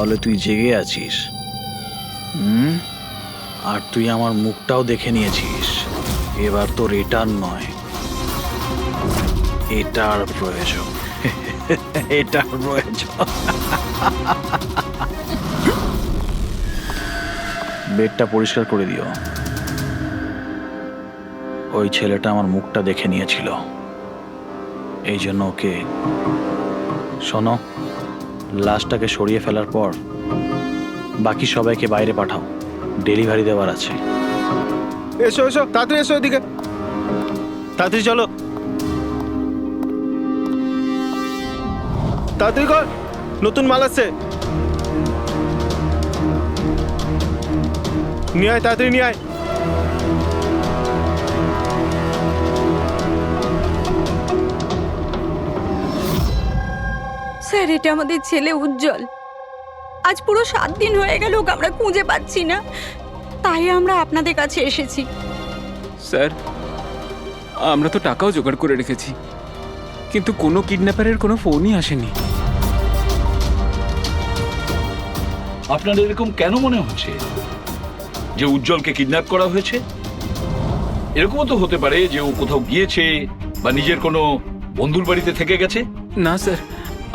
তাহলে তুই জেগে আছিস। আর তুই আমার মুখটাও দেখে নিয়েছিস। এবার তোর এটার নয়, এটার প্রয়োজন। এটার প্রয়োজন। বেডটা পরিষ্কার করে দিও। ওই ছেলেটা আমার মুখটা দেখে নিয়েছিল, এই জন্য ওকে। শোনো, লাশটাকে সরিয়ে ফেলার পর বাকি সবাইকে বাইরে পাঠাও, ডেলিভারি দেওয়ার আছে। এসো এসো, তাড়াতাড়ি এসো এদিকে, তাড়াতাড়ি চলো, তাড়াতাড়ি কর, নতুন মাল আসছে। নিয়ে আয়, তাড়াতাড়ি নিয়ে আয়। স্যার, এটা আমাদের ছেলে উজ্জ্বল। আজ পুরো 7 দিন হয়ে গেল ওকে আমরা খুঁজে পাচ্ছি না, তাই আমরা আপনাদের কাছে এসেছি। স্যার, আমরা তো টাকাও জোগাড় করে রেখেছি, কিন্তু কোনো কিডন্যাপারের কোনো ফোনই আসেনি। আপনার এরকম কেন মনে হচ্ছে যে উজ্জ্বলকে কিডন্যাপ করা হয়েছে? এরকমও তো হতে পারে যে ও কোথাও গিয়েছে বা নিজের কোনো বন্ধুর বাড়িতে থেকে গেছে। না স্যার,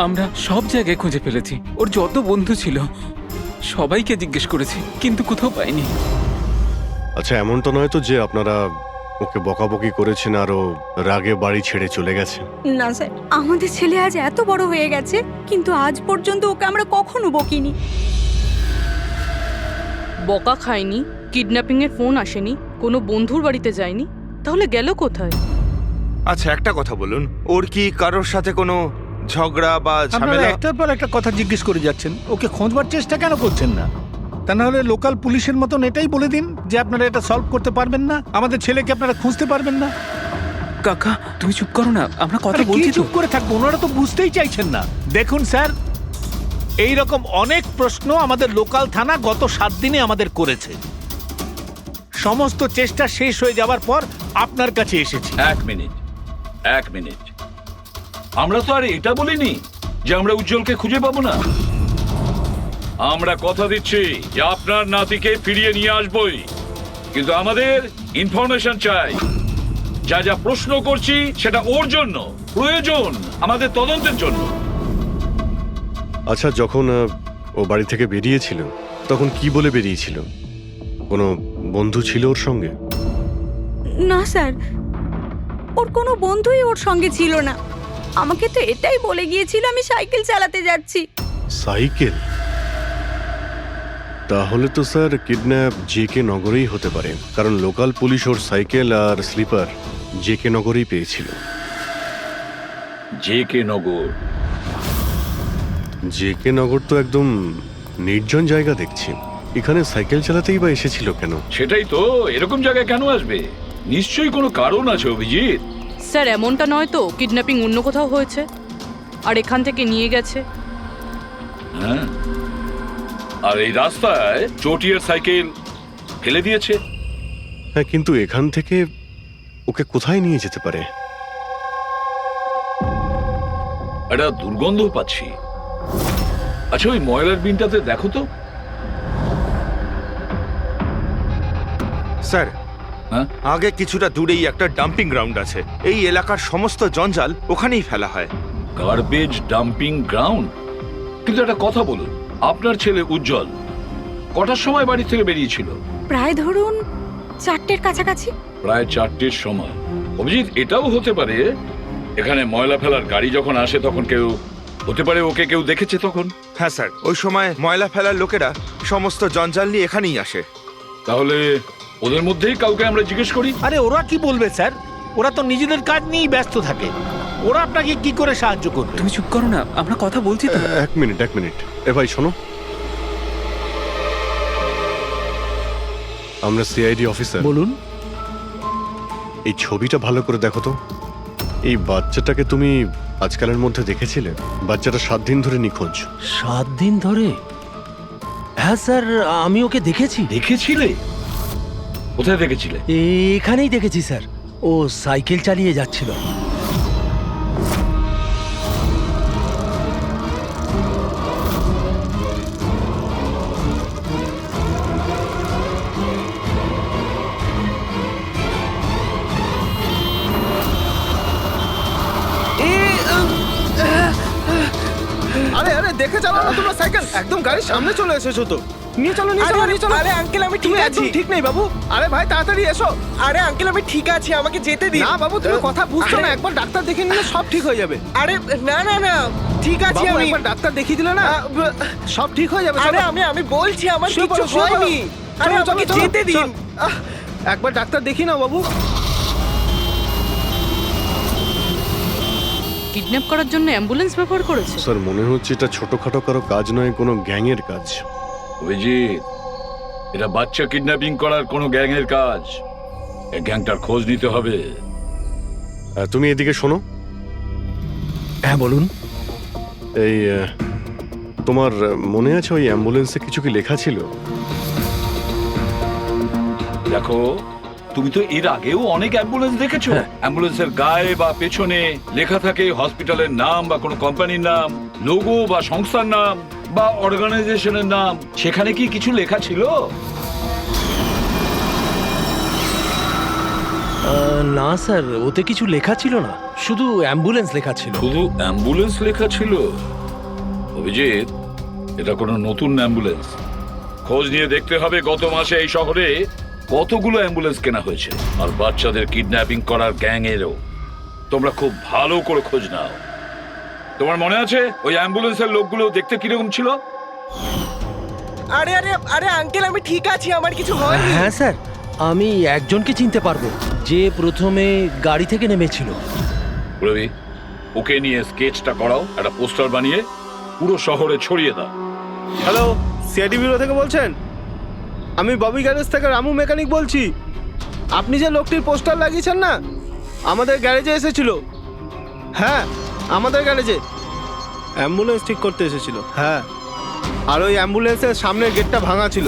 আমরা সব জায়গায় খুঁজে ফেলেছি। ওর যত বন্ধু ছিল সবাইকে জিজ্ঞেস করেছি, কিন্তু কোথাও পাইনি। আচ্ছা, এমন তো নয় তো যে আপনারা ওকে বকাবকি করেছেন আর ও রাগে বাড়ি ছেড়ে চলে গেছে? না স্যার, আমাদের ছেলে আজ এত বড় হয়ে গেছে, কিন্তু আজ পর্যন্ত ওকে আমরা কখনো বকিনি। বকা খায়নি, কিডন্যাপিং এর ফোন আসেনি, কোনো বন্ধুর বাড়িতে যায়নি, তাহলে গেল কোথায়? আচ্ছা, একটা কথা বলুন, ওর কি কারোর সাথে কোনো ঝগড়া বা আপনারা ঝামেলা? একটার পর একটা কথা জিজ্ঞেস করে যাচ্ছেন, ওকে খোঁজবার চেষ্টা কেন করছেন না? তা না হলে লোকাল পুলিশের মতন এটাই বলে দিন যে আপনারা এটা সলভ করতে পারবেন না, আমাদের ছেলেকে আপনারা খুঁজতে পারবেন না। কাকা, তুমি চুপ করো না, আমরা কথা আরে কি বলছি তো। চুপ করে থাকবো? ওনারা তো বুঝতেই চাইছেন না। দেখুন স্যার, এই রকম অনেক প্রশ্ন আমাদের লোকাল থানা গত 7 দিনে আমাদের করেছে। সমস্ত চেষ্টা শেষ হয়ে যাওয়ার পর আপনার কাছে এসেছি। এক মিনিট, আমরা তো আর এটা বলিনি যে আমরা উজ্জ্বলকে খুঁজে পাবো না। আমরা কথা দিচ্ছি যে আপনার নাতিকে ফিরিয়ে নিয়ে আসবই, কিন্তু আমাদের ইনফরমেশন চাই। যা যা প্রশ্ন করছি সেটা ওর জন্য প্রয়োজন, আমাদের তদন্তের জন্য। আচ্ছা, যখন ও বাড়ি থেকে বেরিয়েছিল তখন কি বলে বেরিয়েছিল? কোনো বন্ধু ছিল ওর সঙ্গে? না স্যার, ওর কোনো বন্ধুই ওর সঙ্গে ছিল না। আমাকে তো এটাই বলে গিয়েছিল আমি সাইকেল চালাতে যাচ্ছি। সাইকেল? তাহলে তো স্যার কিডন্যাপ জেকে নগরেই হতে পারে, কারণ লোকাল পুলিশ ওর সাইকেল আর স্লিপার জেকে নগরেই পেয়েছিল। জেকে নগর? জেকে নগর তো একদম নির্জন জায়গা দেখছি, এখানে সাইকেল চালাতেই বা এসেছিল কেন? সেটাই তো, এরকম জায়গায় কেন আসবে? নিশ্চয়ই কোনো কারণ আছে অভিজিৎ। স্যার, এমনটা নয় তো কিডন্যাপিং অন্য কোথাও হয়েছে আর এখান থেকে নিয়ে গেছে? হ্যাঁ, আর এই রাস্তায় চটিয়ার সাইকেল ফেলে দিয়েছে। হ্যাঁ, কিন্তু এখান থেকে ওকে কোথায় নিয়ে যেতে পারে? একটা দুর্গন্ধ পাচ্ছি। আচ্ছা, ওই ময়লার বিনটাতে দেখো তো। স্যার, হ্যাঁ, আগে কিছুটা দূরেই একটা ডাম্পিং গ্রাউন্ড আছে। এই এলাকার সমস্ত জঞ্জাল ওখানেই ফেলা হয়। Garbage dumping ground? কিন্তু একটা কথা বলুন, আপনার ছেলে উজ্জ্বল কটার সময় বাড়ি থেকে বেরিয়েছিল? প্রায় ধরুন 4টের কাছাকাছি। প্রায় 4টের সময়। অভিজিৎ, এটাও হতে পারে এখানে ময়লা ফেলার গাড়ি যখন আসে তখন কেউ, হতে পারে ওকে কেউ দেখেছে তখন। হ্যাঁ স্যার, ওই সময় ময়লা ফেলার লোকেরা সমস্ত জঞ্জাল নিয়ে এখানেই আসে। তাহলে ওদের মধ্যেই কাউকে আমরা জিজ্ঞেস করি। আরে ওরা কি বলবে স্যার? ওরা তো নিজেদের কাজ নিয়েই ব্যস্ত থাকে, ওরা আপনাকে কি করে সাহায্য করবে? তুমি চুপ করো না, আমরা কথা বলছি তো। এক মিনিট। এ ভাই শোনো, আমরা সিআইডি অফিসার। বলুন। এই ছবিটা ভালো করে দেখো তো। এই বাচ্চাটাকে তুমি আজকালের মধ্যে দেখেছিলে? বাচ্চাটা 7 দিন ধরে নিখোঁজ। 7 দিন ধরে? হ্যাঁ স্যার, আমি ওকে দেখেছি। দেখেছিলে? কোথায় দেখেছিলে? এখানেই দেখেছি স্যার, ও সাইকেল চালিয়ে যাচ্ছিল। আরে আরে দেখে চালাও না তোমরা সাইকেল, একদম গাড়ির সামনে চলে এসেছো তো। নিয়ে চলো নিয়ে চলো নিয়ে চলো। আরে আঙ্কেল আমি ঠিক তুমি আছি। একদম ঠিক নেই বাবু। আরে ভাই তাড়াতাড়ি এসো। আরে আঙ্কেল আমি ঠিক আছি, আমাকে যেতে দিন। না বাবু তুমি কথা বুঝছো না, আরে- একবার ডাক্তার দেখিয়ে নিলে সব ঠিক হয়ে যাবে। আরে না না না ঠিক আছে বাবু আমি। একবার ডাক্তার দেখিয়ে দিলে না সব ঠিক হয়ে যাবে। আরে চলো। আমি বলছি আমার শুয়ে কিছু পড়ো, শুয়ে পড়ো। হয়নি। আরে চলো, আমাকে চলো, চলো, যেতে দিন। চল। একবার ডাক্তার দেখিয়ে নাও বাবু। কিডন্যাপ করার জন্য অ্যাম্বুলেন্স ব্যবহার করেছে। স্যার মনে হচ্ছে এটা ছোটখাটো কারো কাজ নয়, কোনো গ্যাংয়ের কাজ। অভিজিৎ, এটা বাচ্চা কিডন্যাপিং করার কোনো গ্যাংয়ের কাজ। এই গ্যাংটার খোঁজ নিতে হবে। তুমি এদিকে শোনো। হ্যাঁ বলুন। এই তোমার মনে আছে ওই অ্যাম্বুলেন্সে কিছু কি লেখা ছিল? দেখো, তুমি তো এর আগেও অনেক অ্যাম্বুলেন্স দেখেছো। অ্যাম্বুলেন্সের গায়ে বা পেছনে লেখা থাকে হসপিটালের নাম বা কোনো কোম্পানির নাম, লোগো বা সংস্থার নাম বা অর্গানাইজেশনের নাম। সেখানে কি কিছু লেখা ছিল? না স্যার, ওতে কিছু লেখা ছিল না, শুধু অ্যাম্বুলেন্স লেখা ছিল। শুধু অ্যাম্বুলেন্স লেখা ছিল? অভিজিৎ, এটা কোনো নতুন অ্যাম্বুলেন্স। খোঁজ নিয়ে দেখতে হবে গত মাসে এই শহরে কতগুলো অ্যাম্বুলেন্স কেনা হয়েছে। আর বাচ্চাদের কিডন্যাপিং করার গ্যাং এরও। তোমরা খুব ভালো করে খোঁজ নাও। তোমার মনে আছে ওই অ্যাম্বুলেন্সের লোকগুলো দেখতে কিরকম ছিল? আরে আরে আরে আঙ্কেল আমি ঠিক আছি, আমার কিছু হয়নি। হ্যাঁ স্যার, আমি একজনকে চিনতে পারবো, যে প্রথমে গাড়ি থেকে নেমেছিল। রবি, ওকে নিয়ে স্কেচটা করাও, একটা পোস্টার বানিয়ে পুরো শহরে ছড়িয়ে দাও। হ্যালো, সিআইডি ব্যুরো থেকে বলছেন? আমি ববি গ্যারেজ থেকে রামু মেকানিক বলছি। আপনি যে লোকটির পোস্টার লাগিয়েছেন না, আমাদের গ্যারেজে এসেছিল। হ্যাঁ, আমাদের গ্যারেজে অ্যাম্বুলেন্স ঠিক করতে এসেছিল। হ্যাঁ, আর ওই অ্যাম্বুলেন্সের সামনের গেটটা ভাঙা ছিল।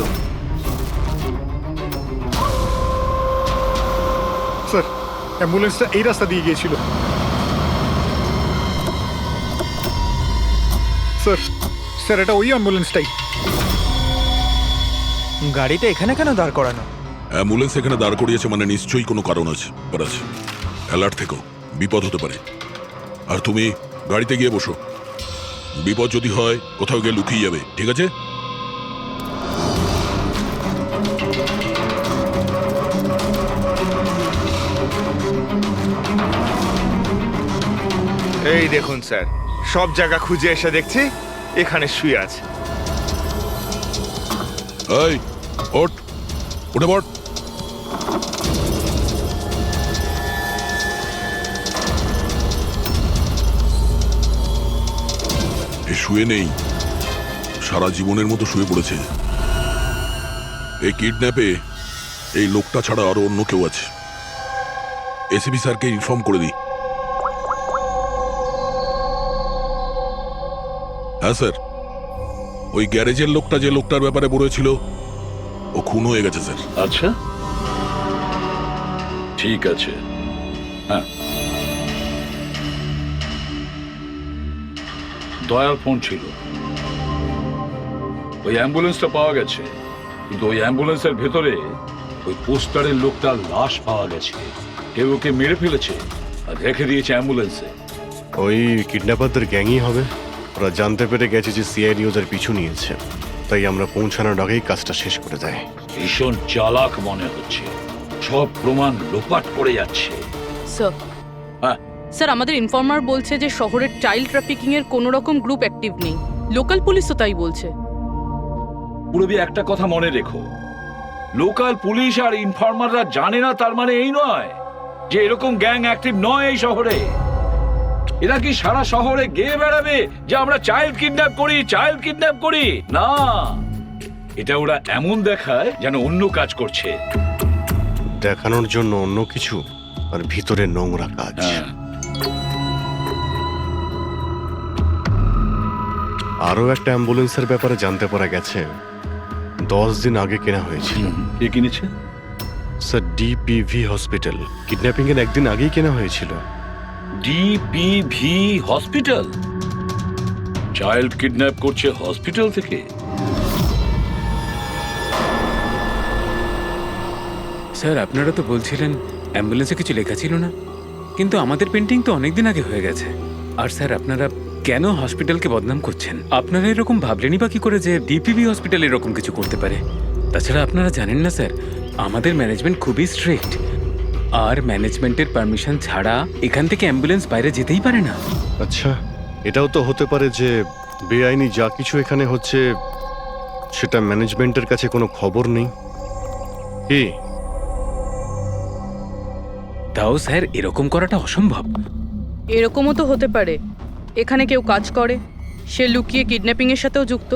স্যার, অ্যাম্বুলেন্সটা এই রাস্তা দিয়ে গিয়েছিল। স্যার স্যার এটা ওই অ্যাম্বুলেন্সটাই। গাড়িটা এখানে কেন দাঁড় করানো? অ্যাম্বুলেন্স এখানে দাঁড় করিয়েছে মানে নিশ্চয়ই কোনো কারণ আছে। অ্যালার্ট থেকো, বিপদ হতে পারে। আর তুমি গাড়িতে গিয়ে বসো, বিপদ যদি হয় কোথাও গিয়ে লুকিয়ে যাবে, ঠিক আছে? এই দেখুন স্যার, সব জায়গা খুঁজে এসে দেখছি এখানে শুয়ে আছে। এই ওঠ, উঠে পড়। এ শুয়ে নেই, সারা জীবনের মতো শুয়ে পড়েছে। এই কিডন্যাপে এই লোকটা ছাড়া আরো অন্য কেউ আছে। এসিপি স্যারকে ইনফর্ম করে দিই। হ্যাঁ স্যার, ওই গ্যারেজের লোকটা যে লোকটার ব্যাপারে বলেছিল ও খুন হয়ে গেছে স্যার। আচ্ছা, ঠিক আছে। হ্যাঁ, দয়ার ফোন ছিল। ওই অ্যাম্বুলেন্সটা পাওয়া গেছে, কিন্তু ওই অ্যাম্বুলেন্সের ভেতরে ওই পোস্টারের লোকটার লাশ পাওয়া গেছে। কেউ ওকে মেরে ফেলেছে আর রেখে দিয়েছে অ্যাম্বুলেন্সে। ওই কিডন্যাপারদের গ্যাংই হবে। ওরা জানতে পেরে গেছে যে সিআইডি ওদের পিছু নিয়েছে, তাই আমরা পৌঁছানোর আগেই কাজটা শেষ করে দেয়। ভীষণ চালাক মনে হচ্ছে, সব প্রমাণ লোপাট করে যাচ্ছে। স্যার, হ্যাঁ, স্যার আমাদের ইনফর্মার বলছে যে শহরের চাইল্ড ট্রাফিকিং এর কোনো রকম গ্রুপ অ্যাক্টিভ নেই। লোকাল পুলিশও তাই বলছে। পুরবি, একটা কথা মনে রেখো, লোকাল পুলিশ আর ইনফর্মাররা জানে না তার মানে এই নয় যে এরকম গ্যাং অ্যাক্টিভ নয় এই শহরে। এরা কি সারা শহরে গেয়ে বেড়াবে যে আমরা চাইল্ড কিডন্যাপ করি, চাইল্ড কিডন্যাপ করি? না, এটা ওরা এমন দেখায় যেন অন্য কাজ করছে। দেখানোর জন্য অন্য কিছু, আর ভিতরে নোংরা কাজ। আরও একটা অ্যাম্বুলেন্সের ব্যাপারে জানতে পারা গেছে, 10 দিন আগে কেনা হয়েছিল। কে কিনেছে? Sir, ডিপিভি hospital. কিডন্যাপিং এর একদিন আগেই কেনা হয়েছিল। ডিপিভি হসপিটাল চাইল্ড কিডন্যাপ করছে হসপিটাল থেকে? স্যার, আপনারা তো বলছিলেন অ্যাম্বুলেন্সে কিছু লেখা ছিল না, কিন্তু আমাদের পেন্টিং তো অনেকদিন আগে হয়ে গেছে। আর স্যার, আপনারা কেন হসপিটালকে বদনাম করছেন? আপনারা এরকম ভাবলেনই বা কি করে যে ডিপিবি হসপিটাল এরকম কিছু করতে পারে? তাছাড়া আপনারা জানেন না স্যার, আমাদের ম্যানেজমেন্ট খুবই স্ট্রিক্ট, আর ম্যানেজমেন্টের পারমিশন ছাড়া এখান থেকে অ্যাম্বুলেন্স বাইরে যেতেই পারে না। আচ্ছা, এটাও তো হতে পারে যে বেআইনি যা কিছু এখানে হচ্ছে সেটা ম্যানেজমেন্টের কাছে কোনো খবর নেই। কি? তাও স্যার এরকম করাটা অসম্ভব। এরকমও তো হতে পারে এখানে কেউ কাজ করে, সে লুকিয়ে কিডন্যাপিং এর সাথেও যুক্ত।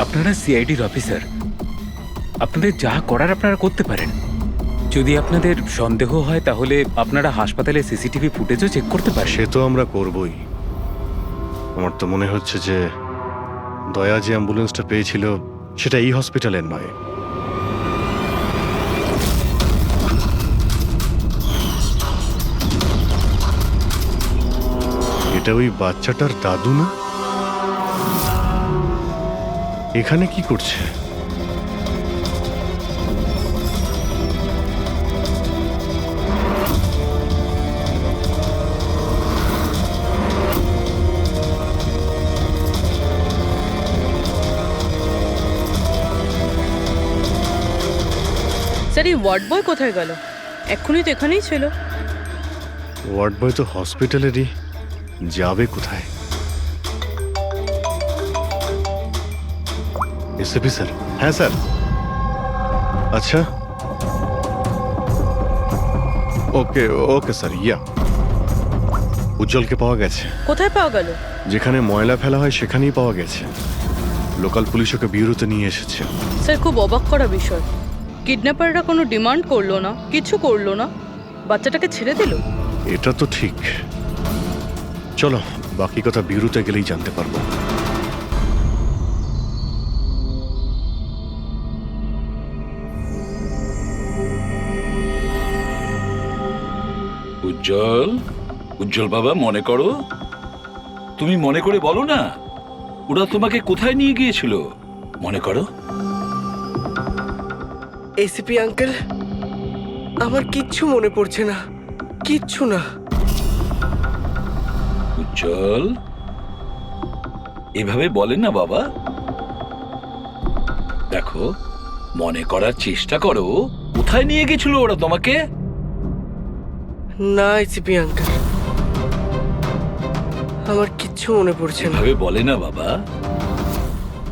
আপনারা সিআইডির অফিসার, আপনাদের যা করার আপনারা করতে পারেন। যদি আপনাদের সন্দেহ হয় তাহলে আপনারা হাসপাতালে সিসিটিভি ফুটেজও চেক করতে পারেন। সে তো আমরা করবই। আমার তো মনে হচ্ছে যে দয়া যে অ্যাম্বুলেন্সটা পেয়েছিল সেটা এই হসপিটালের নয়। এটা ওই বাচ্চাটার দাদু না? এখানে কি করছে? স্যার এই ওয়ার্ড বয় কোথায় গেল? এক্ষুনি তো এখানেই ছিল। ওয়ার্ড বয় তো হসপিটালেরই, যাবে কোথায়? SAP sir? হ্যাঁ স্যার। আচ্ছা, ওকে ওকে স্যার। ইয়া, উজ্জ্বলকে পাওয়া গেছে। কোথায় পাওয়া গেল? যেখানে ময়লা ফেলা হয় সেখানেই পাওয়া গেছে। লোকাল পুলিশ ওকে ব্যুরোতে নিয়ে এসেছে। স্যার খুব অবাক করা বিষয়, কিডন্যাপাররা কোনো ডিমান্ড করলো না, কিছু করলো না, বাচ্চাটাকে ছেড়ে দিল। এটা তো ঠিক। চলো, বাকি কথা ব্যুরোতে গেলেই জানতে পারবো। উজ্জ্বল, উজ্জ্বল বাবা, মনে করো, তুমি মনে করে বলো না, ওরা তোমাকে কোথায় নিয়ে গিয়েছিল? মনে করো। এসিপি আঙ্কেল, আমার কিচ্ছু মনে পড়ছে না, কিচ্ছু না। উজ্জ্বল, এভাবে বলেন না বাবা। দেখো, মনে করার চেষ্টা করো, কোথায় নিয়ে গেছিল ওরা তোমাকে? না এসিপি আঙ্কেল, আমার কিচ্ছু মনে পড়ছে না। এভাবে বলে না বাবা,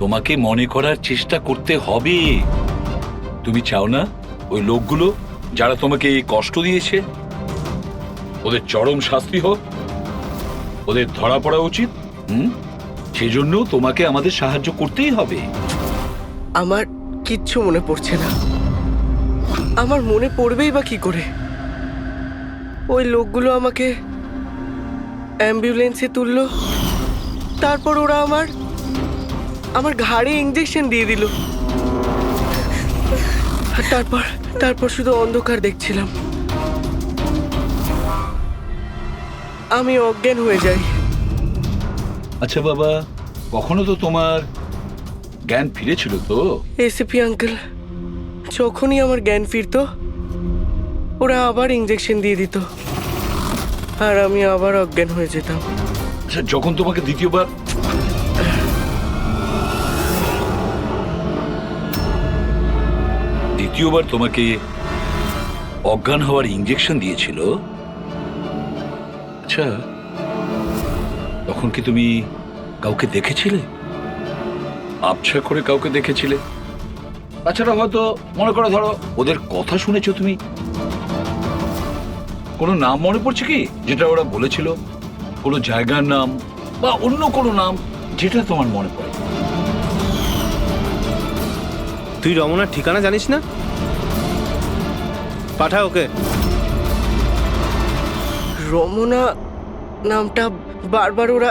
তোমাকে মনে করার চেষ্টা করতে হবে। তুমি চাও না ওই লোকগুলো যারা তোমাকে এই কষ্ট দিয়েছে ওদের চরম শাস্তি হোক, ওদের ধরা পড়া উচিত? সেজন্য তোমাকে আমাদের সাহায্য করতেই হবে। আমার কিচ্ছু মনে পড়ছে না। আমার মনে পড়বেই বা কি করে? ওই লোকগুলো আমাকে অ্যাম্বুলেন্সে তুললো, তারপর ওরা আমার ঘাড়ে ইঞ্জেকশন দিয়ে দিল। তারপর শুধু অন্ধকার দেখছিলাম। আমি অজ্ঞান হয়ে যাই। আচ্ছা বাবা, কখনো তো তোমার জ্ঞান ফিরেছিল তো? এসিপি আঙ্কেল, যখনই আমার জ্ঞান ফিরতো ওরা আবার ইঞ্জেকশন দিয়ে দিত, আর আমি আবার অজ্ঞান হয়ে যেতাম। আচ্ছা, যখন তোমাকে দ্বিতীয়বার তোমাকে অজ্ঞান হওয়ার ইঞ্জেকশন দিয়েছিল, আচ্ছা তখন কি তুমি কাউকে দেখেছিলে? আবছা করে কাউকে দেখেছিলে? তাছাড়া হয়তো মনে করো, ধরো ওদের কথা শুনেছো তুমি, কোনো নাম মনে পড়ছে কি যেটা ওরা বলেছিল? কোনো জায়গার নাম বা অন্য কোনো নাম যেটা তোমার মনে পড়ে? তুই রমনার ঠিকানা জানিস না? পাঠা ওকে। রমনা নামটা বারবার ওরা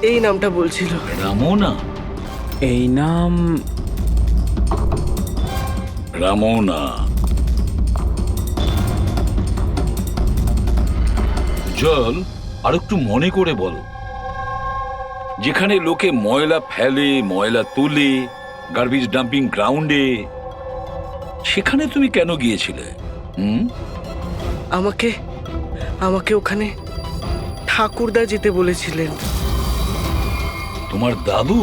এই নামটা বলছিল। রামনা? এই নাম রামনা। জল, আর একটু মনে করে বলো, যেখানে লোকে ময়লা ফেলে, ময়লা তুলে, গার্বেজ ডাম্পিং গ্রাউন্ডে, সেখানে তুমি কেন গিয়েছিলে? আমাকে ওখানে ঠাকুরদা যেতে বলেছিলেন। তোমার দাদু?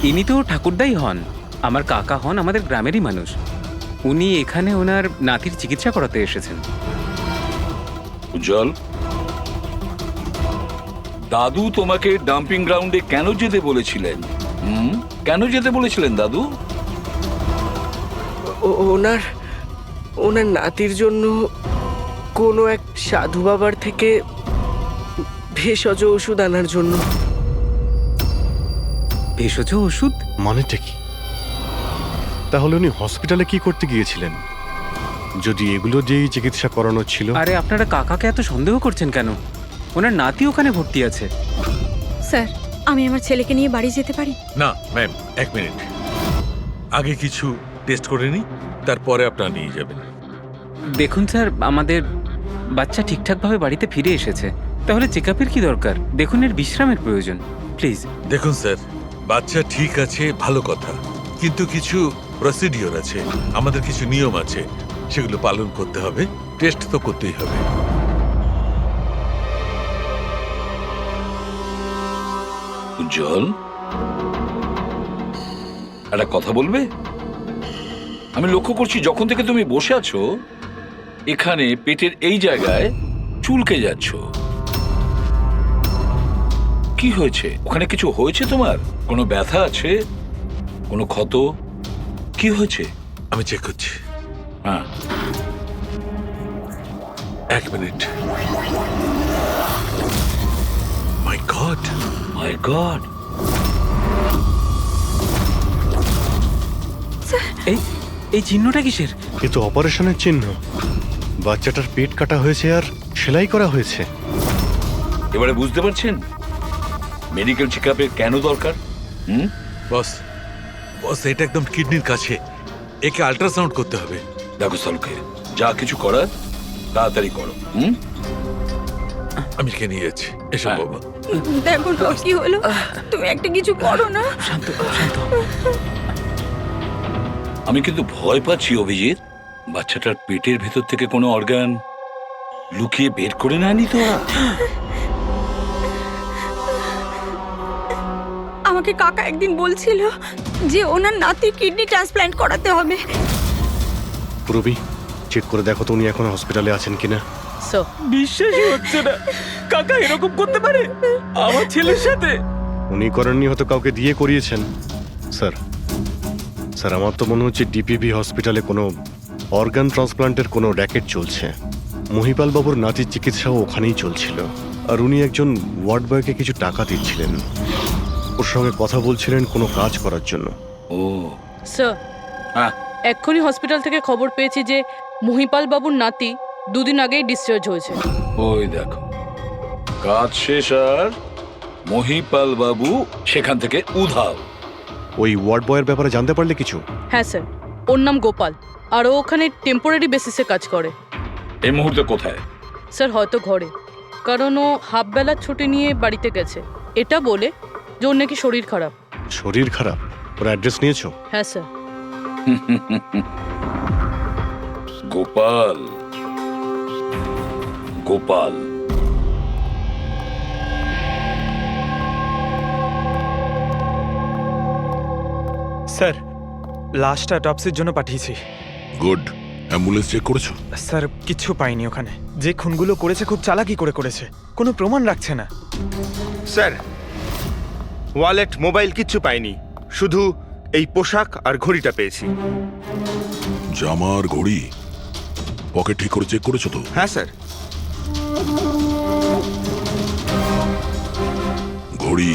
ইনি তো ঠাকুরদাই হন, আমার কাকা হন, আমাদের গ্রামেরই মানুষ। উনি এখানে ওনার নাতির চিকিৎসা করাতে এসেছেন। উজ্জ্বল, দাদু তোমাকে ডাম্পিং গ্রাউন্ডে কেন যেতে বলেছিলেন? কেন যেতে বলেছিলেন দাদু? ওনার ওনার নাতির জন্য কোনো এক সাধু বাবার থেকে ভেষজ ওষুধ আনার জন্য। ভেষজ ওষুধ মানেটা কি? তাহলে উনি হসপিটালে কি করতে গিয়েছিলেন যদি এগুলো দিয়েই চিকিৎসা করানো ছিল? আরে আপনারা কাকাকে এত সন্দেহ করছেন কেন? ওনার নাতি ওখানে ভর্তি আছে। স্যার, আমি আমার ছেলেকে নিয়ে বাড়ি যেতে পারি? না ম্যাম, এক মিনিট, আগে কিছু টেস্ট করে নি, তারপরে আপনারা নিয়ে যাবেন। দেখুন স্যার, আমাদের বাচ্চা ঠিকঠাকভাবে বাড়িতে ফিরে এসেছে, তাহলে চেক আপের কি দরকার? দেখুন, এর বিশ্রামের প্রয়োজন, প্লিজ। দেখুন স্যার, বাচ্চা ঠিক আছে, ভালো কথা, কিন্তু কিছু প্রসিডিওর আছে, আমাদের কিছু নিয়ম আছে, সেগুলো পালন করতে হবে, টেস্ট তো করতেই হবে। উজ্জ্বল, একটা কথা বলবে? আমি লক্ষ্য করছি যখন থেকে তুমি বসে আছো এখানে পেটের এই জায়গায় চুলকে যাচ্ছ। কি হয়েছে? ওখানে কিছু হয়েছে তোমার? কোনো ব্যথা আছে? কোনো ক্ষত? কি হয়েছে? আমি চেক করছি। হ্যাঁ, এক মিনিট। মাই গড, মাই গড! এই এই চিহ্নটা কিসের? এ তো অপারেশনের চিহ্ন। বাচ্চাটার পেট কাটা হয়েছে আর সেলাই করা হয়েছে। এবারে বুঝতে পারছেন মেডিকেল চেক আপের কেন দরকার? বস, বস, এটা একদম কিডনির কাছে, একে আল্ট্রাসাউন্ড করতে হবে। দেখো সালুকে, যা কিছু করার তাড়াতাড়ি করো। আমি কে নিয়ে যাচ্ছি, এসব বাবা। দেখো না কি হলো, তুমি একটা কিছু করো না। শান্ত শান্ত। আমি কিন্তু ভয় পাচ্ছি অভিজিৎ, বাচ্চাটার পেটের ভেতর থেকে কোনো অর্গান লুকিয়ে বের করে নেয়নি তো? আমাকে কাকা একদিন বলছিল যে ওনার নাতি কিডনি ট্রান্সপ্ল্যান্ট করাতে হবে। পুরবি, চেক করে দেখো তো উনি এখন হসপিটালে আছেন কিনা। স্যার, বিশ্বাসই হচ্ছে না, কাকা এরকম করতে পারে আমার ছেলের সাথে। উনি করেননি, হয়তো কাউকে দিয়ে করিয়েছেন। স্যার, স্যার, আমার তো মনে হচ্ছে ডিপিবি হসপিটালে কোনো অর্গান ট্রান্সপ্লান্টের কোনো র্যাকেট চলছে। মহিপাল বাবুর নাতির চিকিৎসাও ওখানেই চলছিল, আর উনি একজন ওয়ার্ড বয়কে কিছু টাকা দিচ্ছিলেন, ওর সঙ্গে কথা বলছিলেন কোনো কাজ করার জন্য। ও স্যার, হ্যাঁ, এক্ষুনি হসপিটাল থেকে খবর পেয়েছি যে মহিপাল বাবুর নাতি দুদিন আগেই ডিসচার্জ হয়েছে। ওই দেখো, কাজ শেষ আর মহিপাল বাবু সেখান থেকে উধাও। ওই ওয়ার্ড বয়ের ব্যাপারে জানতে পারলে কিছু? হ্যাঁ স্যার, ওর নাম গোপাল, আর ও ওখানে টেম্পোরারি বেসিসে কাজ করে। এই মুহূর্তে কোথায়? স্যার, হয়তো ঘরে, কারণ ও হাফ বেলার ছুটি নিয়ে বাড়িতে গেছে, এটা বলে যে ওর নাকি শরীর খারাপ। শরীর খারাপ? ওর অ্যাড্রেস নিয়েছো? হ্যাঁ স্যার। গোপাল, গোপাল, স্যার, লাশটা অটপসির জন্য পাঠিয়েছি। গুড। অ্যাম্বুলেন্স চেক করেছো? স্যার, কিচ্ছু পাইনি ওখানে। যে খুনগুলো করেছে খুব চালাকি করে করেছে, কোনো প্রমাণ রাখছে না। স্যার, ওয়ালেট, মোবাইল কিচ্ছু পাইনি, শুধু এই পোশাক আর ঘড়িটা পেয়েছি। জামা আর ঘড়ি পকেট ঠিক করে চেক করেছো তো? হ্যাঁ স্যার। ঘড়ি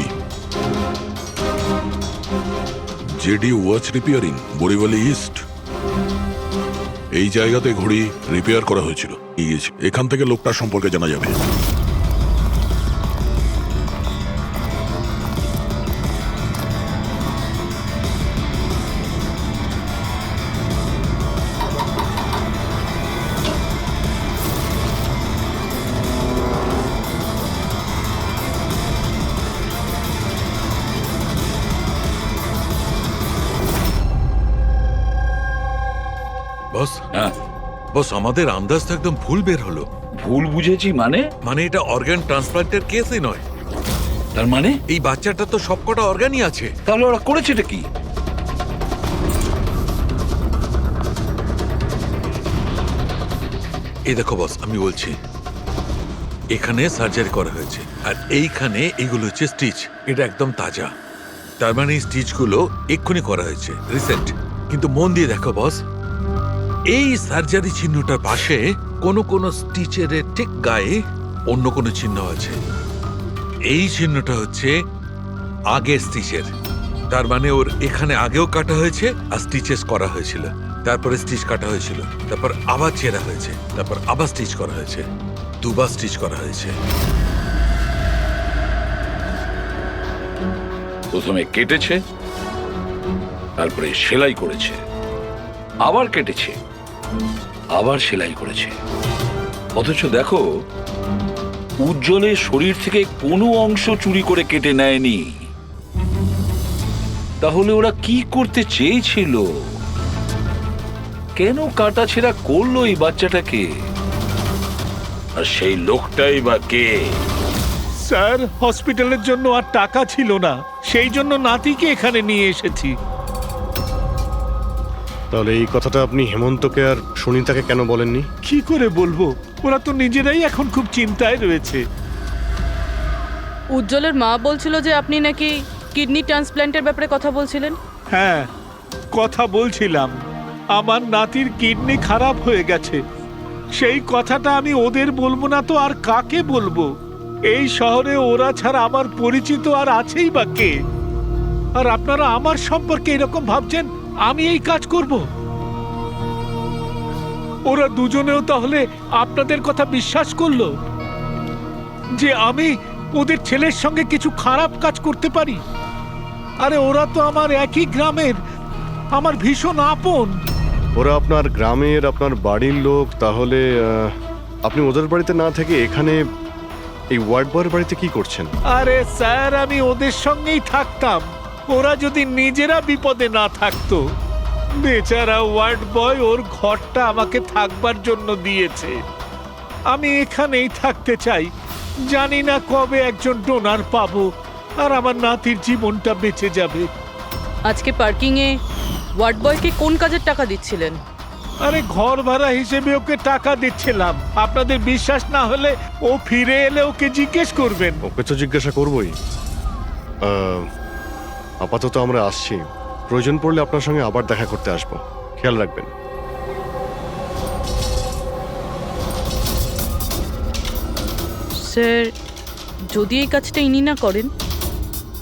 জেডি ওয়াচ রিপেয়ারিং, বরিওয়ালি ইস্ট, এই জায়গাতে ঘড়ি রিপেয়ার করা হয়েছিল। এখান থেকে লোকটার সম্পর্কে জানা যাবে। বস, হ্যাঁ বস, আমাদের আন্দাজ তো একদম ভুল বের হলো। ভুল বুঝেছি মানে? মানে এটা অর্গান ট্রান্সপ্লান্টের কেসই নয়। তার মানে এই বাচ্চাটা তো সবকটা অর্গানই আছে। তাহলে ওরা করেছেটা কি? এই দেখো বস, আমি বলছি, এখানে সার্জারি করা হয়েছে আর এইখানে এইগুলো হচ্ছে স্টিচ। এটা একদম তাজা, তার মানে এই স্টিচগুলো এক্ষুনি করা হয়েছে, রিসেন্ট। কিন্তু মন দিয়ে দেখো বস, এই সার্জারি চিহ্নটার পাশে কোনো কোনো স্টিচের ঠিক গায়ে অন্য কোনো চিহ্ন আছে। এই চিহ্নটা হচ্ছে আগের স্টিচের, তার মানে ওর এখানে আগেও কাটা হয়েছে আর স্টিচেস করা হয়েছিল, তারপরে স্টিচ কাটা হয়েছিল, তারপর আবার চেরা হয়েছে, তারপর আবার স্টিচ করা হয়েছে, দুবার স্টিচ করা হয়েছে। প্রথমে কেটেছে, তারপরে সেলাই করেছে, আবার কেটেছে, আবার সেলাই করেছে। অথচ দেখো, উজ্জ্বলের শরীর থেকে কোনো অংশ চুরি করে কেটে নেয়নি। তাহলে ওরা কি করতে চেয়েছিল? কেন কাটাছেঁড়া করলো এই বাচ্চাটাকে? আর সেই লোকটাই বা কে? স্যার, হসপিটালের জন্য আর টাকা ছিল না, সেই জন্য নাতিকে এখানে নিয়ে এসেছি। তাহলে এই কথাটা আপনি হেমন্তকে আর সুনিতাকে কেন বলেননি? কি করে বলবো, ওরা তো নিজেরাই এখন খুব চিন্তায় রয়েছে। উজ্জ্বলের মা বলছিল যে আপনি নাকি কিডনি ট্রান্সপ্ল্যান্টের ব্যাপারে কথা বলছিলেন। হ্যাঁ, কথা বলছিলাম। আমার নাতির কিডনি খারাপ হয়ে গেছে, সেই কথাটা আমি ওদের বলবো না তো আর কাকে বলবো? এই শহরে ওরা ছাড়া আমার পরিচিত আর আছেই বা কে? আর আপনারা আমার সম্পর্কে এরকম ভাবছেন আমি এই কাজ করব? ওরা দুজনেও তাহলে আপনাদের কথা বিশ্বাস করলো যে আমি ওদের ছেলের সঙ্গে কিছু খারাপ কাজ করতে পারি? আরে ওরা তো আমার একই গ্রামের, আমার ভীষণ আপন। ওরা আপনার গ্রামের, আপনার বাড়ির লোক, তাহলে আপনি ওদের বাড়িতে না থেকে এখানে এই ওয়ার্ড বয়ের বাড়িতে কি করছেন? আরে স্যার, আমি ওদের সঙ্গেই থাকতাম, ওরা যদি নিজেরা বিপদে না থাকতো। বেচারা ওয়ার্ড বয় ওর ঘরটা আমাকে থাকবার জন্য দিয়েছে। আমি এখানেই থাকতে চাই, জানি না কবে একজন ডোনার পাবো আর আমার নাতির জীবনটা বেঁচে যাবে। আজকে পার্কিংয়ে ওয়ার্ড বয়কে কোন কাজের টাকা দিচ্ছিলেন? আরে ঘর ভাড়া হিসেবে ওকে টাকা দিচ্ছিলাম। আপনাদের বিশ্বাস না হলে ও ফিরে এলে ওকে জিজ্ঞেস করবেন। ওকে তো জিজ্ঞাসা করবই। আপাতত আমরা আসছি, প্রয়োজন পড়লে আপনার সঙ্গে আবার দেখা করতে আসবো, খেয়াল রাখবেন। স্যার, যদি এই কাজটা ইনি না করেন,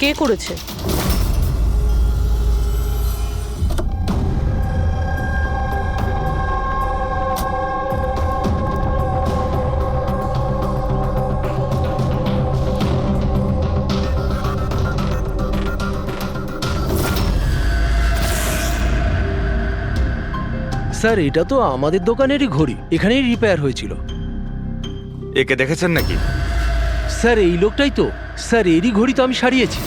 কে করেছে? স্যার, এটা তো আমাদের দোকানেরই ঘড়ি, এখানেই রিপেয়ার হয়েছিল। একে দেখেছেন নাকি? স্যার, এই লোকটাই তো। স্যার, এরই ঘড়ি তো আমি সারিয়েছি।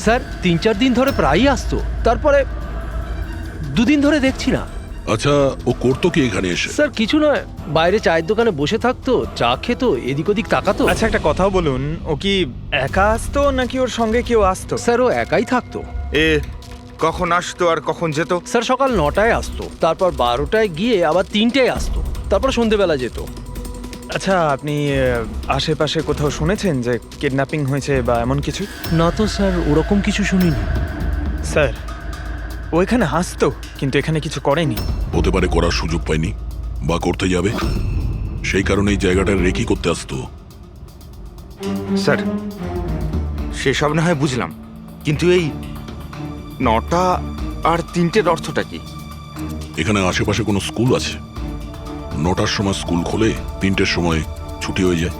স্যার, 3-4 দিন ধরে প্রায়ই আসতো, তারপরে 2 দিন ধরে দেখছি না। আচ্ছা, ও করতো কি এখানে এসে? স্যার, কিছু নয়, বাইরে চায়ের দোকানে বসে থাকতো, চা খেতো, এদিক ওদিক তাকাতো। আচ্ছা, একটা কথাও বলুন, ও কি একা আসতো নাকি ওর সঙ্গে কেউ আসতো? স্যার, ও একাই থাকতো। কখন আসতো আর কখন যেত? স্যার, সকাল 9টায় আসতো, তারপর 12টায় গিয়ে আবার 3টায় আসতো, তারপর সন্ধেবেলা যেত। আচ্ছা, আপনি আশেপাশে কোথাও শুনেছেন যে কিডন্যাপিং হয়েছে বা এমন কিছু? না তো স্যার, ওরকম কিছু শুনিনি। স্যার, ও এখানে আসতো কিন্তু এখানে কিছু করেনি। হতে পারে করার সুযোগ পায়নি বা করতে যাবে, সেই কারণে এই জায়গাটা রেকি করতে আসতো। স্যার, সেসব না হয় বুঝলাম, কিন্তু এই 9টা আর 3টের অর্থটা কি? এখানে আশেপাশে কোনো স্কুল আছে? 9টার সময় স্কুল খোলে, 3টের সময় ছুটি হয়ে যায়।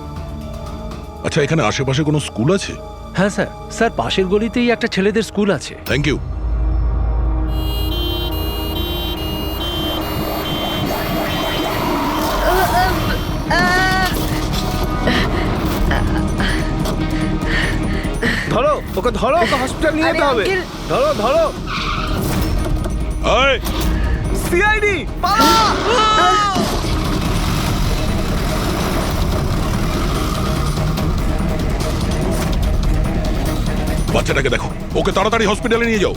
আচ্ছা, এখানে আশেপাশে কোনো স্কুল আছে? হ্যাঁ স্যার, স্যার পাশের গলিতেই একটা ছেলেদের স্কুল আছে। Thank you. ধরো ওকে, ধরো ওকে, হসপিটাল নিয়ে যেতে হবে। ধরো ধরো। সিআইডি পালা! বাচ্চাটাকে দেখো, ওকে তাড়াতাড়ি হসপিটালে নিয়ে যাও।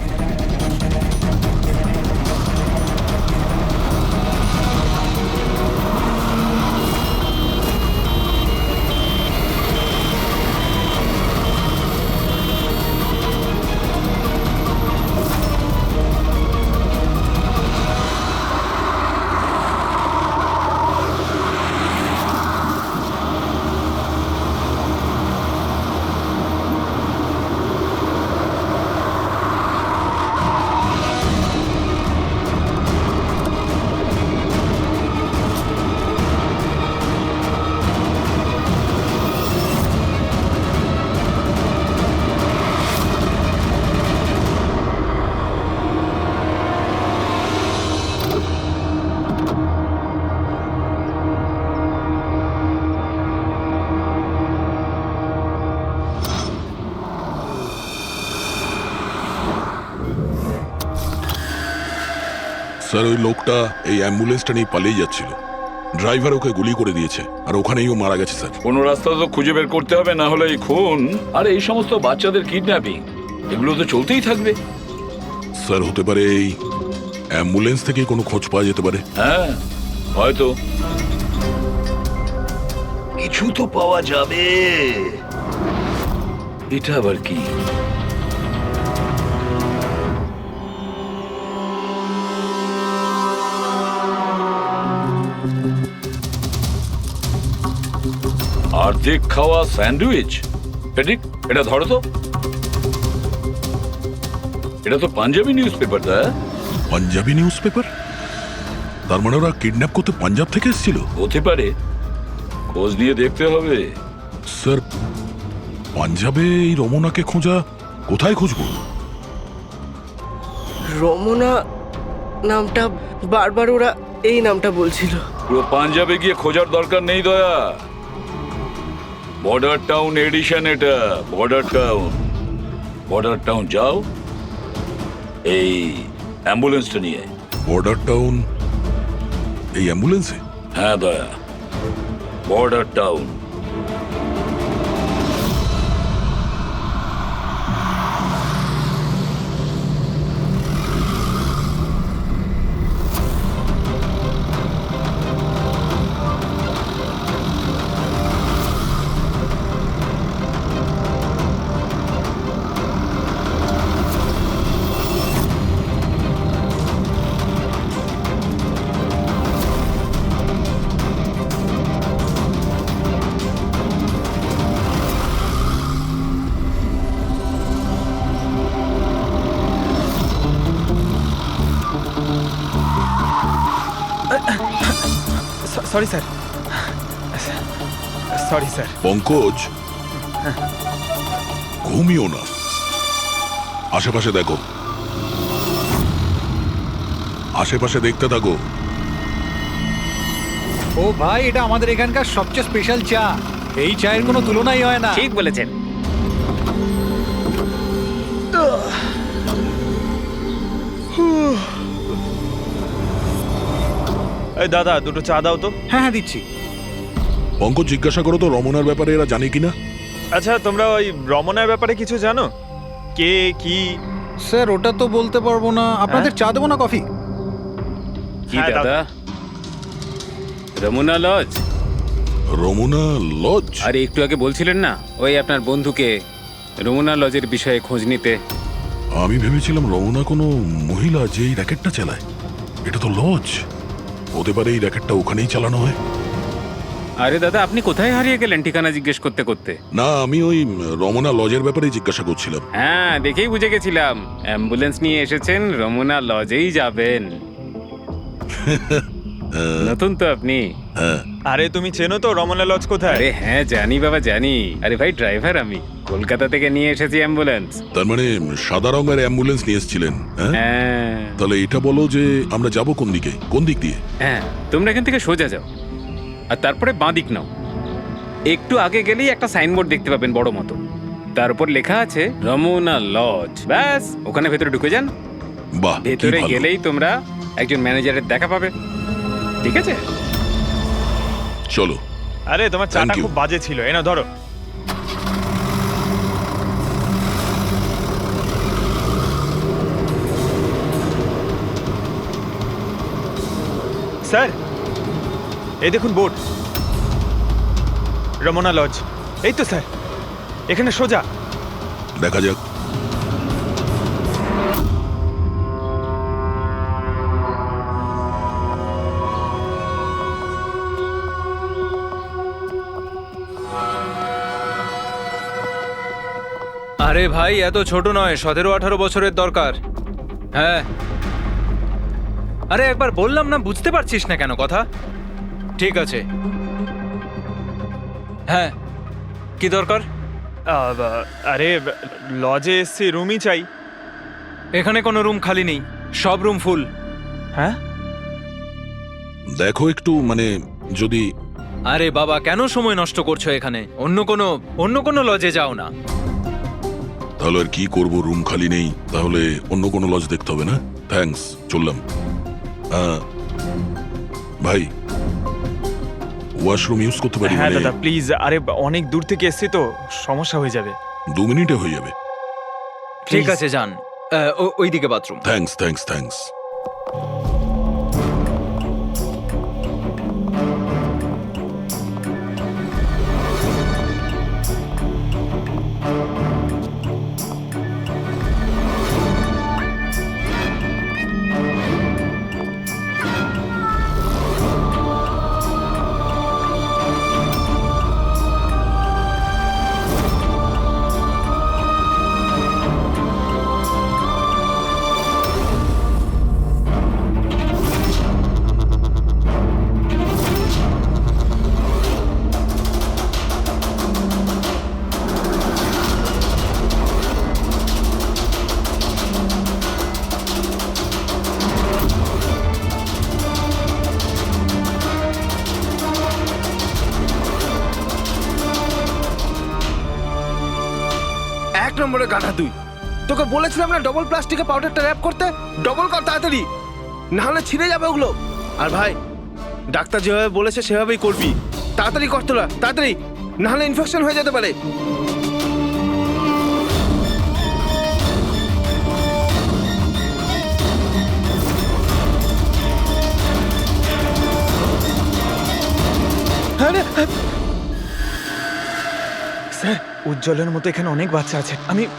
স্যার, ওই লোকটা এই অ্যাম্বুলেন্সটা নিয়ে পালিয়ে যাচ্ছিল। ড্রাইভার ওকে গুলি করে দিয়েছে, আর ওখানেই ও মারা গেছে স্যার। কোনো রাস্তা তো খুঁজে বের করতে হবে, না হলে এই খুন আর এই সমস্ত বাচ্চাদের কিডন্যাপিং এগুলো তো চলতেই থাকবে। স্যার, হতে পারে এই অ্যাম্বুলেন্স থেকে কোনো খোঁজ পাওয়া যেতে পারে। হ্যাঁ, হয়তো কিছু তো পাওয়া যাবে। এটা আবার কি? অর্ধেক খাওয়া স্যান্ডউইচ। পেডিক, এটা ধরো তো। এটা তো Punjabi newspaper. Punjabi newspaper? তার মানে ওরা কিডন্যাপ করতে পাঞ্জাব থেকে এসেছিল? হতে পারে, খোঁজ নিয়ে দেখতে হবে। স্যার, পাঞ্জাবে এই রমনাকে খোঁজা, কোথায় খুঁজবো? রমনা নামটা বারবার ওরা এই নামটা বলছিল। পুরো পাঞ্জাবে গিয়ে খোঁজার দরকার নেই দয়া। বর্ডার টাউন এডিশন এটা, বর্ডার টাউন। বর্ডার টাউন যাও, এই অ্যাম্বুলেন্সটা নিয়ে। বর্ডার টাউন এই অ্যাম্বুলেন্সে? হ্যাঁ Daya, border town. Sorry sir, sorry sir. Pankaj, ঘুমিও না, আশেপাশে দেখো, আশেপাশে দেখতে থাকো। ও ভাই, এটা আমাদের এখানকার সবচেয়ে স্পেশাল চা। এই চায়ের কোনো তুলনাই হয় না। ঠিক বলেছেন। এই দাদা, দুটো চা দাও তো। হ্যাঁ হ্যাঁ, দিচ্ছি। পঙ্কজ, জিজ্ঞাসা করো তো রমনার ব্যাপারে এরা জানে কিনা। আচ্ছা, তোমরা ওই রমনার ব্যাপারে কিছু জানো? কে কি? স্যার, ওটা তো বলতে পারবো না। আপনাদের চা দেবো না কফি? কি হ্যাঁ, দাদা? রমনা লজ? রমনা লজ? আরে একটু আগে বলছিলেন না ওই আপনার বন্ধুকে রমনা লজের বিষয়ে খোঁজ নিতে। আমি ভেবেছিলাম রমনা কোনো মহিলা যে এই র্যাকেটটা চালায়। এটা তো লজ, হতে পারে এই র্যাকেটটা ওখানেই চালানো হয়। আরে দাদা, আপনি কোথায় হারিয়ে গেলেন ঠিকানা জিজ্ঞেস করতে করতে? না, আমি ওই রমনা লজের ব্যাপারে জিজ্ঞাসা করছিলাম। হ্যাঁ, দেখেই বুঝে গেছিলাম অ্যাম্বুলেন্স নিয়ে এসেছেন, রমনা লজেই যাবেন। নতুন তো আপনি। আরে তুমি চেনো তো রমনা লজ কোথায়? আরে হ্যাঁ, জানি বাবা, জানি। আরে ভাই, ড্রাইভার আমি, কলকাতা থেকে নিয়ে এসেছি অ্যাম্বুলেন্স। তার মানে সাদা রঙের অ্যাম্বুলেন্স নিয়ে এসেছিলেন? হ্যাঁ। তাহলে এটা বলো যে আমরা যাব কোন দিকে, কোন দিক দিয়ে? হ্যাঁ, তোমরা এখান থেকে সোজা যাও, আর তারপরে বাঁ দিক নাও। একটু আগে গেলেই একটা সাইনবোর্ড দেখতে পাবেন বড় মতো, তার উপর লেখা আছে রমনা লজ। ব্যাস, ওখানে ভেতরে ঢুকে যান। বাহ, ভেতরে গেলেই তোমরা একজন ম্যানেজারের দেখা পাবে। ঠিক আছে, চলো। আরে তোমার চাটা খুব বাজে ছিল, এনা ধরো। স্যার এই দেখুন বোর্ড, রমনা লজ। এই তো স্যার, এখানে সোজা। দেখা যাক। আরে ভাই এত ছোট নয়, 17-18 বছরের দরকার। হ্যাঁ, আরে একবার বললাম না, বুঝতে পারছিস না কেন কথা? ঠিক আছে, হ্যাঁ কি দরকার? আরে লজে এসছি, রুমই চাই। এখানে কোনো রুম খালি নেই, সব রুম ফুল। হ্যাঁ দেখো একটু, মানে যদি... আরে বাবা, কেন সময় নষ্ট করছো এখানে? অন্য কোনো লজে যাও না। তাহলে আর কি করব, রুম খালি নেই, তাহলে অন্য কোনো লজ দেখতে হবে না? থ্যাঙ্কস, চললাম। ভাই, ওয়াশরুম ইউজ করতে পারি? হ্যাঁ দাদা প্লিজ, আরে অনেক দূর থেকে এসছি তো, সমস্যা হয়ে যাবে। 2 মিনিটে হয়ে যাবে। ঠিক আছে যান, ওইদিকে বাথরুম। Thanks thanks thanks. নম্বরে গাধা তুই, তোকে বলেছিলাম না ডবল প্লাস্টিকে পাউডারটা র্যাপ করতে। ডবল কর তাড়াতাড়ি, না হলে ছিঁড়ে যাবে ওগুলো। আর ভাই, ডাক্তার যেভাবে বলেছে সেভাবেই করবি। তাড়াতাড়ি কর তোরা, তাড়াতাড়ি, না হলে ইনফেকশন হয়ে যেতে পারে। স্যার উজ্জ্বলের মতো এখানে অনেক বাচ্চা আছে,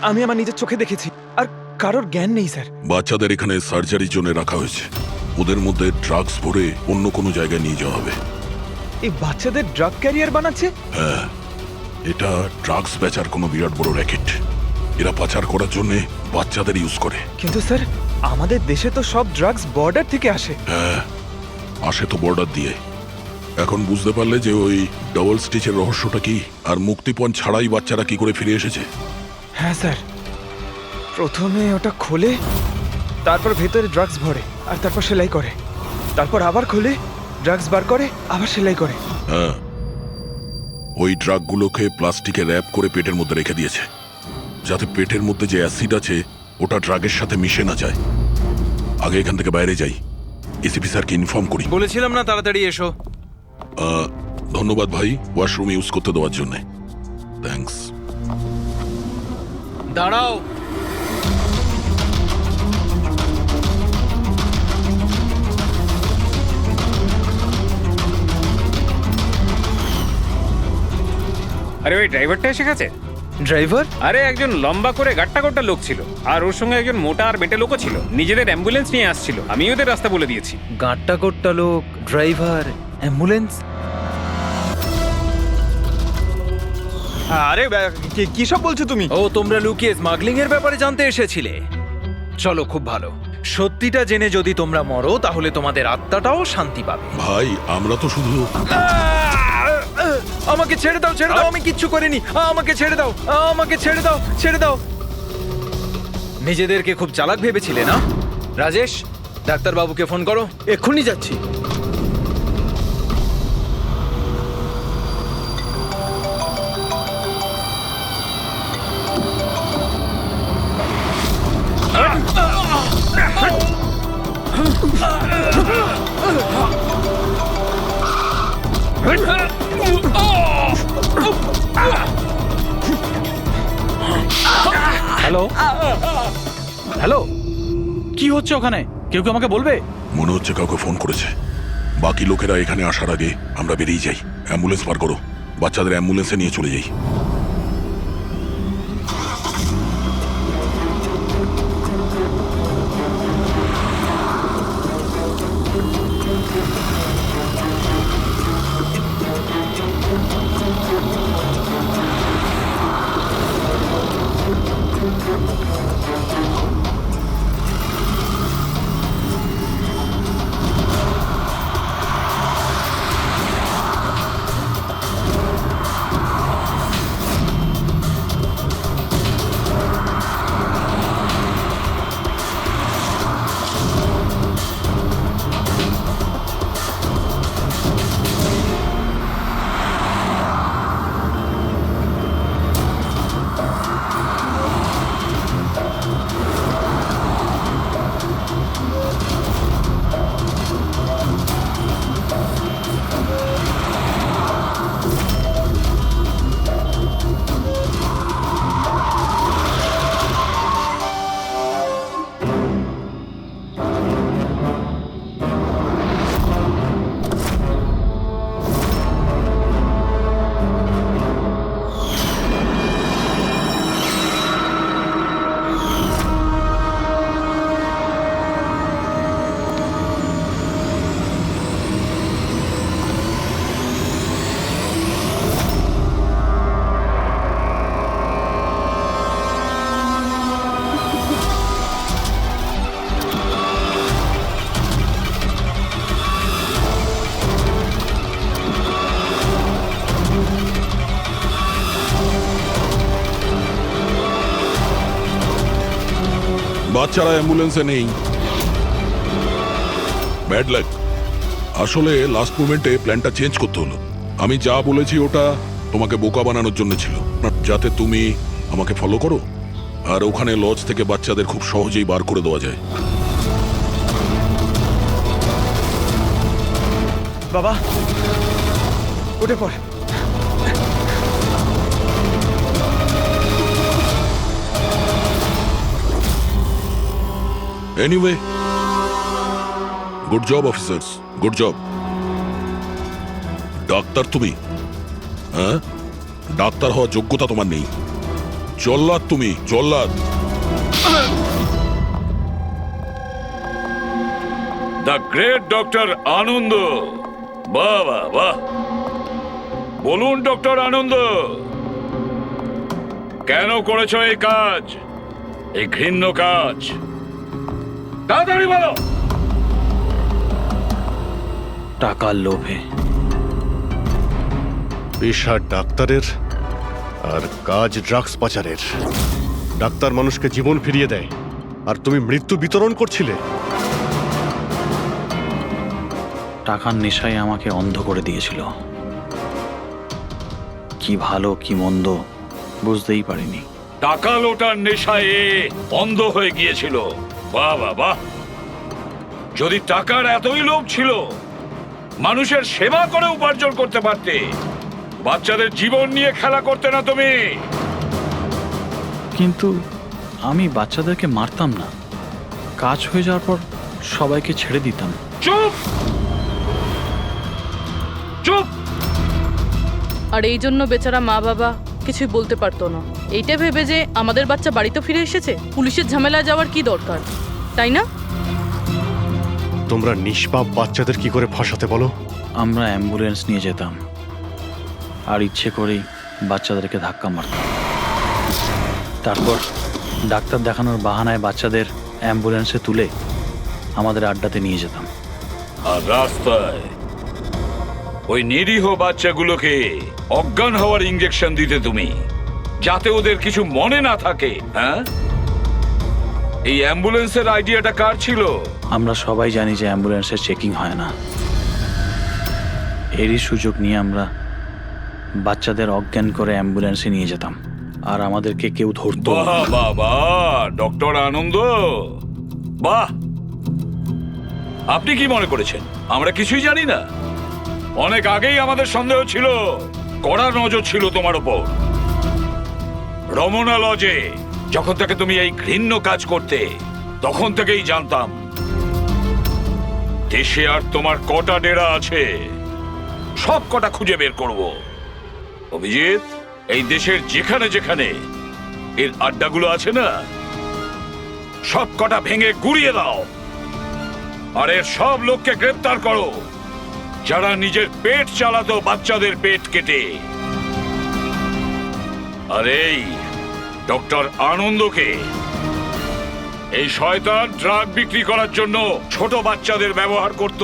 আমি আমার নিজের চোখে দেখেছি, আর কারোর জ্ঞান নেই স্যার। বাচ্চাদের এখানে সার্জারির জন্য রাখা হয়েছে, ওদের মধ্যে ড্রাগস ভরে অন্য কোনো জায়গায় নিয়ে যাওয়া হবে। এই বাচ্চাদের ড্রাগ ক্যারিয়ার বানাচ্ছে? হ্যাঁ, এটা ড্রাগস বেচার কোনো বিরাট বড় র্যাকেট। এরা পাচার করার জন্য বাচ্চাদের ইউজ করে। কিন্তু স্যার আমাদের দেশে তো সব ড্রাগস বর্ডার থেকে আসে। হ্যাঁ, আসে তো বর্ডার দিয়ে। এখন বুঝতে পারলে যে ওই ডবল স্টিচের রহস্যটা কি, আর মুক্তিপণ ছাড়াই বাচ্চারা কি করে ফিরে এসেছে? হ্যাঁ স্যার, প্রথমে ওটা খোলে, তারপর ভেতরে ড্রাগস ভরে, আর তারপর সেলাই করে, তারপর আবার খোলে, ড্রাগস বার করে, আবার সেলাই করে। হ্যাঁ, ওই ড্রাগগুলোকে প্লাস্টিকে র্যাপ করে পেটের মধ্যে রেখে দিয়েছে, যাতে পেটের মধ্যে যে অ্যাসিড আছে ওটা ড্রাগের সাথে মিশে না যায়। আগে এখান থেকে বাইরে যাই, এসিপি স্যারকে ইনফর্ম করি। বলেছিলাম না তাড়াতাড়ি এসো। ধন্যবাদ ভাই, ওয়াশরুম ইউজ করতে দেওয়ার জন্য। থ্যাঙ্কস। দাঁড়াও, আরে ওই ড্রাইভারটা এসে গেছে। ড্রাইভার? আরে একজন লম্বা করে গাট্টা গোট্টা লোক ছিল, আর ওর সঙ্গে একজন মোটা আর বেটে লোকও ছিল। নিজেদের অ্যাম্বুলেন্স নিয়ে আসছিল, আমি ওদের রাস্তা বলে দিয়েছি। গাঁট্টা কোট্টা লোক, ড্রাইভার, অ্যাম্বুলেন্স? আরে কি সব বলছো তুমি? ও, তোমরা লুকিয়ে স্মাগলিং এর ব্যাপারে জানতে এসেছিলে? চলো, খুব ভালো। সত্যিটা জেনে যদি তোমরা মরো, তাহলে তোমাদের আত্মাটাও শান্তি পাবে। ভাই, আমরা তো শুধু... আমাকে ছেড়ে দাও, ছেড়ে দাও, আমি কিচ্ছু করিনি, আমাকে ছেড়ে দাও, আমাকে ছেড়ে দাও, ছেড়ে দাও। নিজেদেরকে খুব চালাক ভেবেছিলে না? রাজেশ, ডাক্তারবাবুকে ফোন করো। এক্ষুনি যাচ্ছি। হ্যালো হ্যালো, কি হচ্ছে ওখানে? কেউ কি আমাকে বলবে? মনে হচ্ছে কাউকে ফোন করেছে। বাকি লোকেরা এখানে আসার আগে আমরা বেরিয়ে যাই। অ্যাম্বুলেন্স পার করো, বাচ্চাদের অ্যাম্বুলেন্সে নিয়ে চলে যাই। বাচ্চারা অ্যাম্বুলেন্সে নেই। Bad luck. আসলে লাস্ট মোমেন্টে প্ল্যানটা চেঞ্জ করতে হলো। আমি যা বলেছি ওটা তোমাকে বোকা বানানোর জন্য ছিল, যাতে তুমি আমাকে ফলো করো আর ওখানে লজ থেকে বাচ্চাদের খুব সহজেই বার করে দেওয়া যায়। বাবা উঠে পড়। Anyway, good job officers, good job. Doctor তুমি? হ্যাঁ, ডাক্তার হওয়ার যোগ্যতা তোমার নেই। জল্লাদ তুমি, জল্লাদ। দ্য গ্রেট ডক্টর আনন্দ। বাহ বাহ বাহ, বলুন ডক্টর আনন্দ, কেন করেছো এই কাজ, এই ঘৃণ্য কাজ? তাড়াতাড়ি বলো। টাকার লোভে। পেশা ডাক্তারের আর কাজ ড্রাগস পাচারের। ডাক্তার মানুষকে জীবন ফিরিয়ে দেয় আর তুমি মৃত্যু বিতরণ করছিলে। টাকার নেশায় আমাকে অন্ধ করে দিয়েছিল। কি ভালো কি মন্দ বুঝতেই পারিনি। টাকা লোটার নেশায় অন্ধ হয়ে গিয়েছিল। বাহ বাহ বাহ, যদি টাকার এতই লোভ ছিল, মানুষের সেবা করে উপার্জন করতে পারতে। বাচ্চাদের জীবন নিয়ে খেলা করতে না তুমি। কিন্তু আমি বাচ্চাদেরকে মারতাম না, কাজ হয়ে যাওয়ার পর সবাইকে ছেড়ে দিতাম। চুপ চুপ। আর এই জন্য বেচারা মা বাবা কিছুই বলতে পারতো না, এইটা ভেবে যে আমাদের বাচ্চা বাড়িতে ফিরে এসেছে, পুলিশের ঝামেলায় যাওয়ার কি দরকার, তাই না? তোমরা নিষ্পাপ বাচ্চাদের কি করে ফাঁসাতে বলো? আমরা অ্যাম্বুলেন্স নিয়ে যেতাম আর ইচ্ছে করেই বাচ্চাদেরকে ধাক্কা মারতাম। তারপর ডাক্তার দেখানোর বাহানায় বাচ্চাদের অ্যাম্বুলেন্সে তুলে আমাদের আড্ডাতে নিয়ে যেতাম। আর রাস্তায় ওই নিরীহ বাচ্চাগুলোকে অজ্ঞান হওয়ার ইঞ্জেকশন দিতে তুমি, যাতে ওদের কিছু মনে না থাকে। হ্যাঁ, এই অ্যাম্বুলেন্সের আইডিয়াটা কার ছিল? আমরা সবাই জানি যে অ্যাম্বুলেন্সের চেকিং হয় না। এরই সুযোগ নিয়ে আমরা বাচ্চাদের অজ্ঞান করে অ্যাম্বুলেন্সে নিয়ে যেতাম আর আমাদেরকে কেউ ধরতো না। বাহ বাহ বাহ, ডক্টর আনন্দ, বাহ। আপনি কি মনে করেছেন আমরা কিছুই জানি না? অনেক আগেই আমাদের সন্দেহ ছিল, কড়া নজর ছিল তোমার ওপর। রমনা লজে যখন থেকে তুমি এই ঘৃণ্য কাজ করতে, তখন থেকেই জানতাম দেশে আর তোমার কটা ডেরা আছে সব কটা খুঁজে বের করব। অভিজিৎ, এই দেশের যেখানে যেখানে এর আড্ডাগুলো আছে না, সব কটা ভেঙে গুড়িয়ে দাও। আর এর সব লোককে গ্রেফতার করো যারা নিজের পেট চালাতো বাচ্চাদের পেট কেটে। আর এই ডক্টর আনন্দকে, এই শয়তান ড্রাগ বিক্রি করার জন্য ছোট বাচ্চাদের ব্যবহার করত।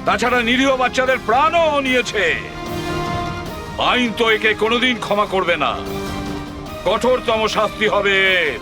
তাছাড়া নিরীহ বাচ্চাদের প্রাণও নিয়েছে। আইন তো একে কোনোদিন ক্ষমা করবে না। কঠোরতম শাস্তি হবে এর।